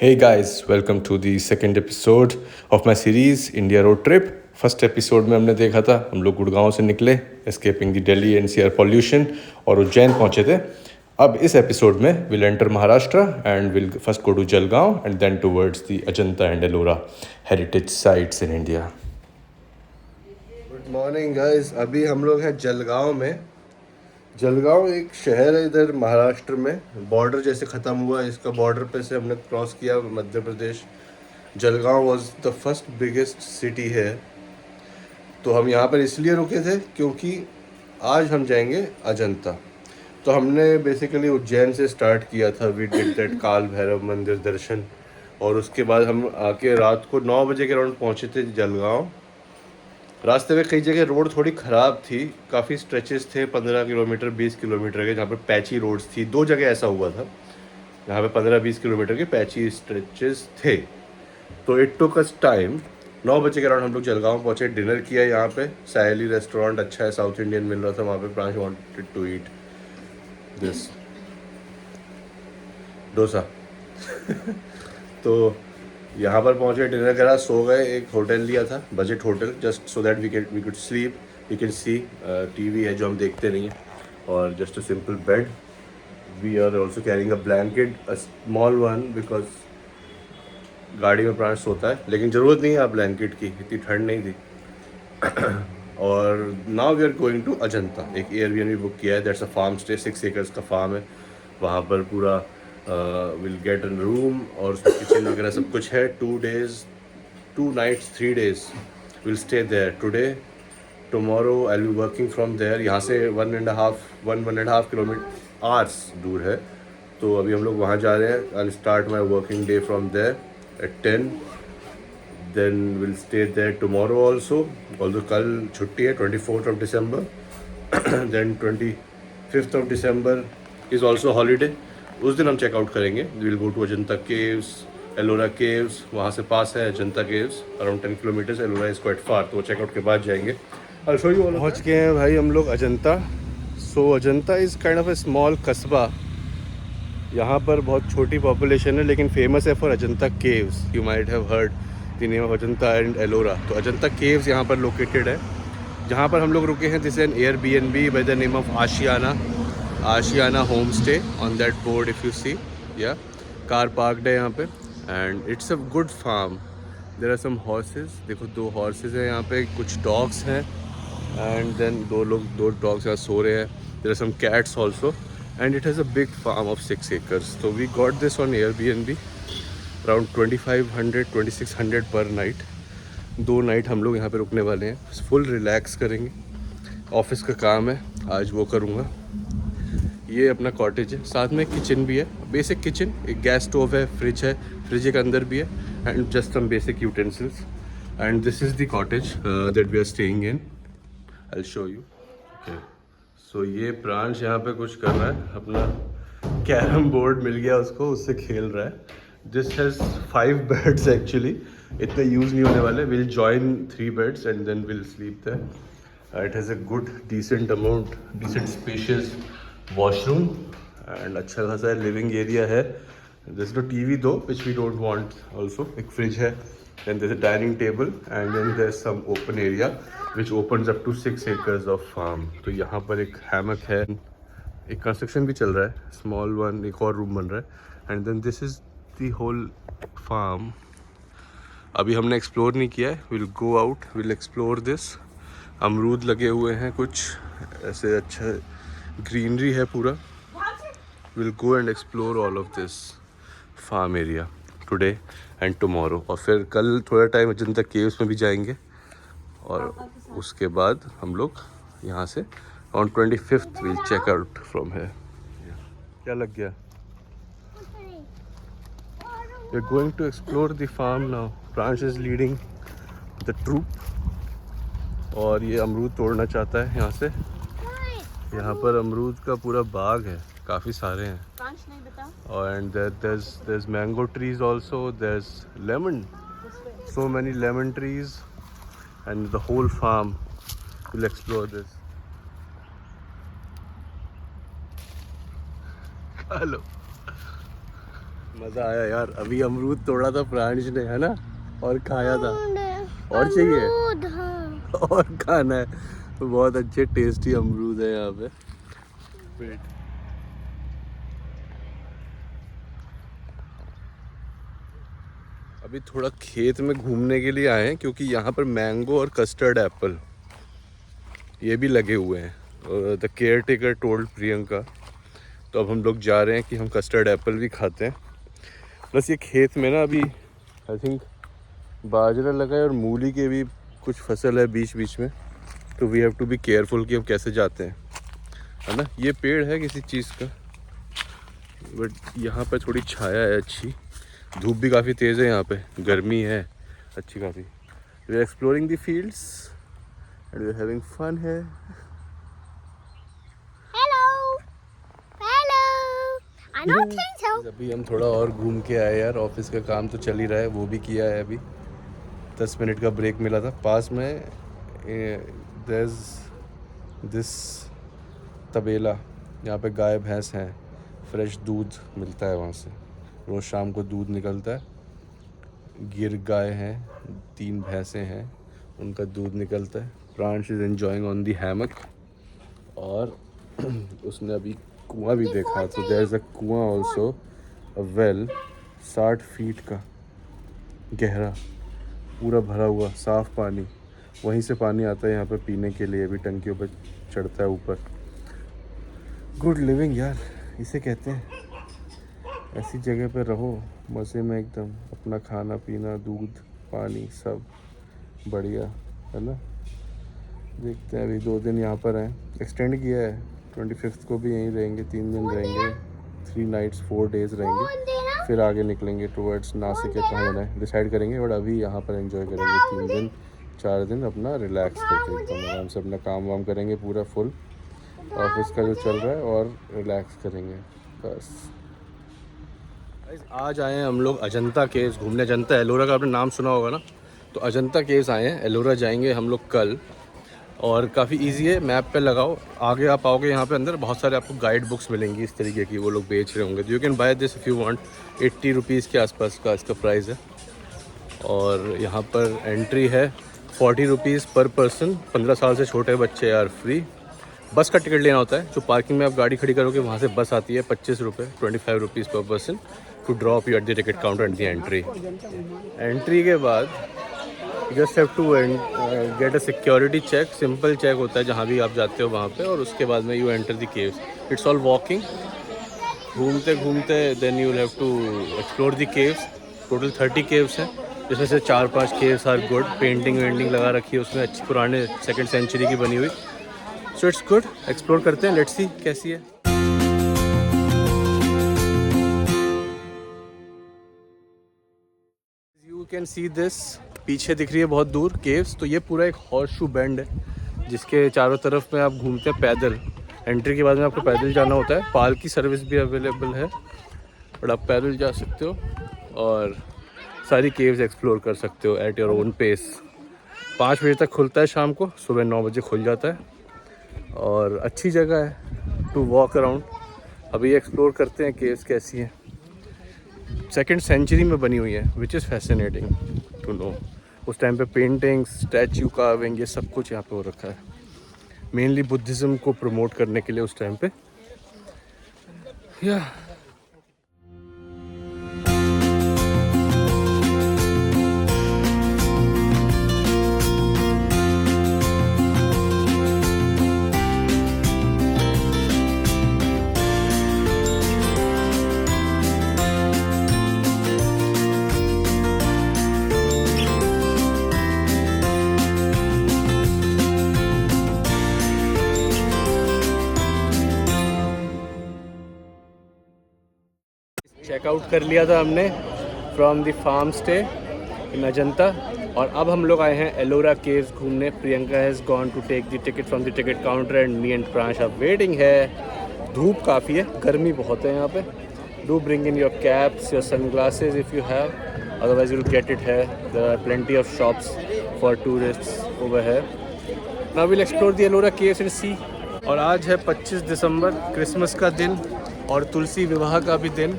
Hey guys, welcome to the second episode of my series India Road Trip. First episode में हमने देखा था हम लोग गुड़गांव से निकले escaping the Delhi NCR pollution और उज्जैन पहुंचे थे. अब इस एपिसोड में we'll enter Maharashtra and we'll first go to Jalgaon and then towards the Ajanta and Ellora heritage sites in India. Good morning guys, अभी हम लोग हैं जलगांव में. जलगांव एक शहर है इधर महाराष्ट्र में. बॉर्डर जैसे ख़त्म हुआ इसका बॉर्डर पे से हमने क्रॉस किया Madhya Pradesh. Jalgaon was the first biggest city है. तो हम यहाँ पर इसलिए रुके थे क्योंकि आज हम जाएंगे अजंता. तो हमने बेसिकली उज्जैन से स्टार्ट किया था. वी डिड दैट काल भैरव मंदिर दर्शन और उसके बाद हम आके रात को 9 बजे के अराउंड पहुँचे थे जलगांव. रास्ते में कई जगह रोड थोड़ी ख़राब थी. काफ़ी स्ट्रेचेस थे 15 किलोमीटर 20 किलोमीटर के, जहाँ पर पैची रोड्स थी. 2 जगह ऐसा हुआ था जहाँ पे 15-20 किलोमीटर के पैची स्ट्रेचेस थे. तो इट टुक अस टाइम. 9 बजे के अराउंड हम लोग जलगांव पहुँचे. डिनर किया यहाँ पे. सायली रेस्टोरेंट अच्छा है, साउथ इंडियन मिल रहा था वहाँ पे. Pransh wanted to eat this dosa. तो यहाँ पर पहुँचे, डिनर करा, सो गए. एक होटल लिया था, budget hotel, just so that we could sleep. We can see TV है जो हम देखते नहीं हैं, और just a simple bed. We are also carrying a blanket, a small one, because गाड़ी में प्राण सोता है, लेकिन ज़रूरत नहीं है आप ब्लैंकेट की, इतनी ठंड नहीं थी. और now we are going to Ajanta. एक एयरबीएनबी बुक किया है. That's a farm stay. 6 acres का फार्म है. वहाँ पर पूरा विल गेट एन रूम और किचन वगैरह सब कुछ है. 2 days 2 nights 3 days we'll stay there. Today tomorrow I will be working from there. यहाँ से 1.5 किलोमीटर आवर्स दूर है. तो अभी हम लोग वहाँ जा रहे हैं. I will start my working day from there at 10. Then we'll stay there tomorrow also. Although कल छुट्टी है 24th of December. Then 25th of December is also holiday. उस दिन हम चेकआउट करेंगे. We'll go to Ajanta caves, Ellora caves. वहाँ से पास है Ajanta caves, around 10 kilometers. Ellora is quite far, तो चेकआउट के बाद जाएंगे. I'll show you all. पहुँच गए हैं भाई हम लोग Ajanta. So Ajanta is kind of a small कस्बा. यहाँ पर बहुत छोटी पॉपुलेशन है, लेकिन फेमस है for Ajanta caves. You might have heard the name of Ajanta and Ellora. तो अजंता केव्स यहाँ पर लोकेटेड है, जहाँ पर हम लोग रुके हैं. This an Airbnb by the name of Aashiyana home stay. On that board if you see, या कार पार्कड है यहाँ पे. And it's a good farm. There are some horses. देखो 2 हॉर्सेस हैं यहाँ पे, कुछ डॉग्स हैं. एंड देन 2 डॉग्स यहाँ सो रहे हैं. There are some cats also. And it has a big farm of 6 acres. So we got this on Airbnb, around 2500-2600 per night. 2 night हम लोग यहाँ पे रुकने वाले हैं. फुल रिलैक्स करेंगे. ऑफिस का काम है आज, वो करूँगा. ये अपना कॉटेज है, साथ में किचन भी है, बेसिक किचन. एक गैस स्टोव है, फ्रिज है, फ्रिज के अंदर भी है. And just some basic utensils. And this is the cottage that we are staying in. I will show you. So ये प्रांश यहाँ पे कुछ कर रहा है. अपना कैरम बोर्ड मिल गया उसको, उससे खेल रहा है. This has 5 beds actually. इतने यूज़ नहीं होने वाले. We'll join 3 beds and then we'll sleep there. It has a good decent spacious washroom and अच्छा खासा लिविंग एरिया है. This no TV though, which we don't want. Also एक fridge है. Then there's a dining table and then there's some open area which opens up to 6 acres of farm. तो यहाँ पर एक hammock है. एक construction भी चल रहा है, स्मॉल वन. एक और रूम बन रहा है. And then this is the whole farm. अभी हमने एक्सप्लोर नहीं किया है. We'll go out, we'll explore this. अमरूद लगे हुए हैं कुछ ऐसे. अच्छा ग्रीनरी है पूरा. We'll go and explore all of this farm area today and tomorrow. और फिर कल थोड़ा टाइम अजंता केव्स में भी जाएंगे. और उसके बाद हम लोग यहाँ से on 25th will check out from है. क्या लग गया? We are going to explore the farm now. Pransh is leading the troop. और ये अमरूद तोड़ना चाहता है यहाँ से. यहाँ पर अमरूद का पूरा बाग है, काफ़ी सारे हैं. And there's mango trees also. There's lemon, so many lemon trees, and the whole farm. We'll explore this. Hello. मज़ा आया यार। अभी अमरूद तोड़ा था प्रांश ने, है ना, और खाया था। और चाहिए? और खाना है। तो बहुत अच्छे टेस्टी अमरूद है यहाँ पे। अभी थोड़ा खेत में घूमने के लिए आए हैं क्योंकि यहाँ पर मैंगो और कस्टर्ड एप्पल ये भी लगे हुए हैं। The care taker told Priyanka. तो अब हम लोग जा रहे हैं कि हम कस्टर्ड एप्पल भी खाते हैं। प्लस ये खेत में ना अभी आई थिंक बाजरा लगा है और मूली के भी कुछ फसल है बीच बीच में। तो we have to be careful कि हम कैसे जाते हैं, है ना। ये पेड़ है किसी चीज़ का, बट यहाँ पर थोड़ी छाया है अच्छी। धूप भी काफ़ी तेज़ है यहाँ पे, गर्मी है अच्छी काफ़ी। We are exploring the fields and we are having fun है। अभी हम थोड़ा और घूम के आए यार। ऑफिस का काम तो चल ही रहा है, वो भी किया है। अभी 10 मिनट का ब्रेक मिला था। पास में दिस तबेला, यहाँ पे गाय भैंस हैं। फ्रेश दूध मिलता है वहाँ से, रोज़ शाम को दूध निकलता है। गिर गाय हैं, 3 भैंसें हैं, उनका दूध निकलता है। Pransh is enjoying on the hammock. और उसने अभी कुआं भी देखा। तो देयर इज़ अ कुआं ऑल्सो, अ वेल 60 फीट का गहरा, पूरा भरा हुआ साफ़ पानी। वहीं से पानी आता है यहाँ पर पीने के लिए भी, टंकियों पर चढ़ता है ऊपर। गुड लिविंग यार इसे कहते हैं। ऐसी जगह पे रहो मज़े में एकदम, अपना खाना पीना, दूध पानी सब बढ़िया, है ना। देखते हैं, अभी 2 दिन यहाँ पर हैं, एक्सटेंड किया है। 25 को भी यहीं रहेंगे, 3 दिन रहेंगे, 3 नाइट्स 4 डेज़ रहेंगे। फिर आगे निकलेंगे टुवर्ड्स नासिक या कहाँ जाना है डिसाइड करेंगे। बट अभी यहाँ पर एंजॉय करेंगे 3 दिन 4 दिन, अपना रिलैक्स करके एकदम आराम से अपना काम वाम करेंगे पूरा फुल ऑफिस का जो चल रहा है, और रिलैक्स करेंगे बस। आज आए हैं हम लोग अजंता केव्स घूमने। अजंता एलोरा का आपने नाम सुना होगा ना, तो अजंता केव्स आए हैं। एलोरा जाएंगे हम लोग कल, और काफ़ी इजी है, मैप पे लगाओ आगे आप आओगे। यहाँ पे अंदर बहुत सारे आपको गाइड बुक्स मिलेंगी इस तरीके की, वो लोग बेच रहे होंगे। You can by this if you want. 80 rupees के आसपास का इसका प्राइस है। और यहाँ पर एंट्री है 40 रुपीज़ पर पर्सन। 15 साल से छोटे बच्चे यार फ्री। बस का टिकट लेना होता है, जो पार्किंग में आप गाड़ी खड़ी करोगे वहाँ से बस आती है 25 रुपये, 25 rupees per person to drop you at the ticket counter at the entry. Entry के बाद just have to get a security check. Simple check होता है जहाँ भी आप जाते हो वहाँ पे, और उसके बाद में you enter the caves. It's all walking, घूमते घूमते then you will have to explore the caves. Total 30 caves हैं, जिसमें से 4-5 केव्स आर गुड। पेंटिंग वेंटिंग लगा रखी है उसमें, अच्छी पुराने 2nd सेंचुरी की बनी हुई। सो इट्स गुड, एक्सप्लोर करते हैं, लेट्स सी कैसी है। यू कैन सी दिस, पीछे दिख रही है बहुत दूर केव्स। तो ये पूरा एक हॉर्स शू बैंड है, जिसके चारों तरफ में आप घूमते हैं पैदल। एंट्री के बाद में आपको पैदल जाना होता है। पाल की सर्विस भी अवेलेबल है, बट आप पैदल जा सकते हो और सारी केव्स एक्सप्लोर कर सकते हो एट योर ओन पेस। 5 बजे तक खुलता है शाम को, सुबह 9 बजे खुल जाता है। और अच्छी जगह है टू वॉक अराउंड। अभी एक्सप्लोर करते हैं केव्स कैसी हैं। 2nd सेंचुरी में बनी हुई है, which is fascinating to know. उस टाइम पे पेंटिंग्स, स्टैचू कार्विंग, ये सब कुछ यहाँ पे हो रखा है। मेनली बुद्धिज़्म को प्रमोट करने के लिए उस टाइम पे। या चेकआउट कर लिया था हमने from the farm stay in Ajanta, और अब हम लोग आए हैं एलोरा केव्स घूमने। Priyanka has gone to take the ticket from the ticket counter and me and Pransh are waiting है। धूप काफ़ी है, गर्मी बहुत है यहाँ पे। Do bring in your caps, your sunglasses if you have, otherwise you get it है। There are plenty of shops for tourists over है। Now will explore the Ellora caves and see. और आज है 25 दिसंबर, क्रिसमस का दिन और तुलसी विवाह का भी दिन।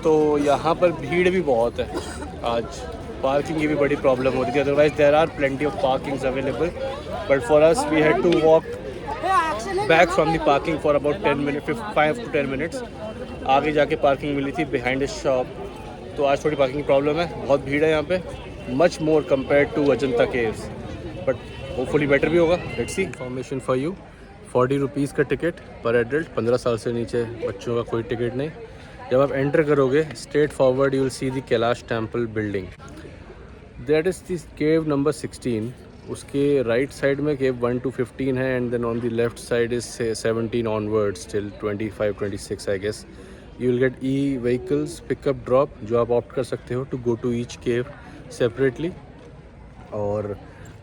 तो यहाँ पर भीड़ भी बहुत है आज, पार्किंग की भी बड़ी प्रॉब्लम हो रही थी, otherwise there are plenty of parkings available, but for us we had to walk back from the parking for about 10 minute 5 to 10 minutes. आगे जाके पार्किंग मिली थी बिहाइंड द शॉप, तो आज थोड़ी पार्किंग प्रॉब्लम है, बहुत भीड़ है यहाँ पे, much more compare to Ajanta caves, but hopefully better भी होगा, let's see. Information for you, 40 rupees का टिकट पर एडल्ट, 15 साल से नीचे बच्चों का कोई टिकट नहीं। जब आप एंटर करोगे straight forward you will see the Kailash temple building, that is the cave number 16। उसके राइट साइड में केव 1 to 15 है, and then on the left side is 17 onwards till 25-26 I guess. You will get e vehicles pickup drop, जो आप opt कर सकते हो to go to each cave separately, और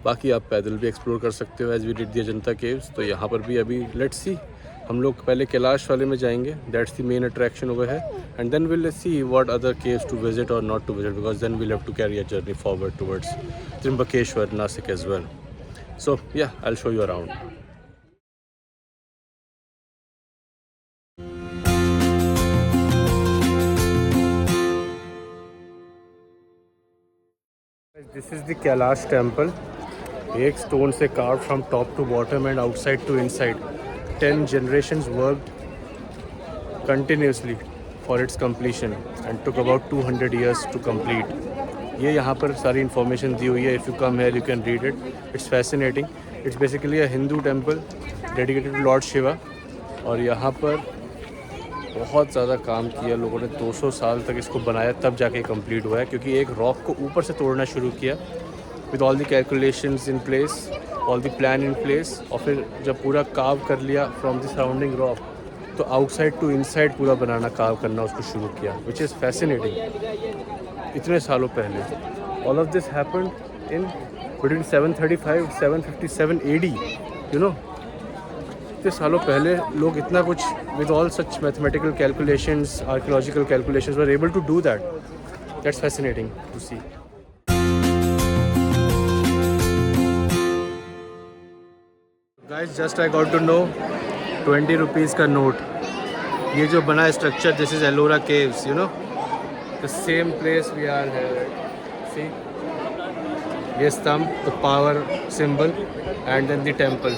बाकी आप पैदल भी एक्सप्लोर कर सकते हो as we did the Ajanta caves. तो यहाँ पर भी अभी लेट्स सी, हम लोग पहले कैलाश वाले में जाएंगे, that's the main attraction over है, and then will see what other caves to visit और not to visit, because then will have to carry a journey forward towards Trimbakeshwar, Nashik as well. So yeah I will show you around. This is the Kailash temple, एक stone से carve from top to bottom and outside to inside. 10 generations worked continuously for its completion and took about 200 years to complete. ये यहाँ पर सारी information दी हुई है, if you come here you can read it, it's fascinating. It's basically a Hindu temple dedicated to lord Shiva, और यहाँ पर बहुत ज़्यादा काम किया लोगों ने, 200 साल तक इसको बनाया तब जाके कंप्लीट हुआ है, क्योंकि एक रॉक को ऊपर से तोड़ना शुरू किया with all the calculations in place, all the plan in place, और फिर जब पूरा कार्व कर लिया फ्रॉम द सराउंडिंग रॉक, तो आउटसाइड टू इनसाइड पूरा बनाना, कार्व करना उसको शुरू किया, विच इज़ फैसिनेटिंग। इतने सालों पहले all of this happened in between 735-757 AD, you know. इतने सालों पहले लोग इतना कुछ with all such mathematical calculations, archaeological calculations were able to do that, that's fascinating to see. Guys just I got to know 20 rupees का note, ये जो बना structure, this is Ellora caves, you know, the same place we are है। See ये स्तंभ, the power symbol, and then the temple.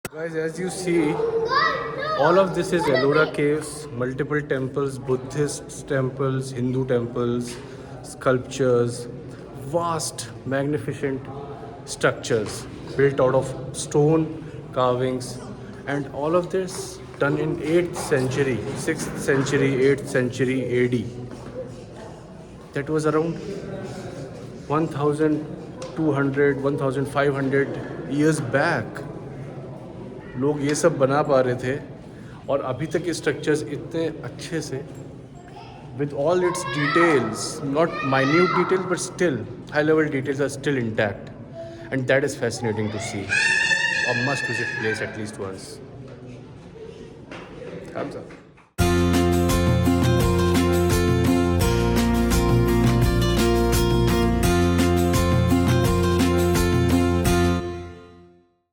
Guys, as you see, all of this is Ellora caves, multiple temples, Buddhist temples, Hindu temples, sculptures, vast, magnificent structures built out of stone carvings, and all of this done in 8th century, 6th century, 8th century AD. That was around 1200, 1500 years back. लोग ये सब बना पा रहे थे, और अभी तक ये स्ट्रक्चर्स इतने अच्छे से with all its details, not minute details but still high level details are still intact, and that is fascinating to see. A must visit place at least once. Thumbs up.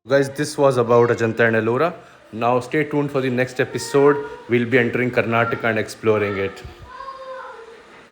Guys, this was about Ajanta and Ellora. Now stay tuned for the next episode. We'll be entering Karnataka and exploring it.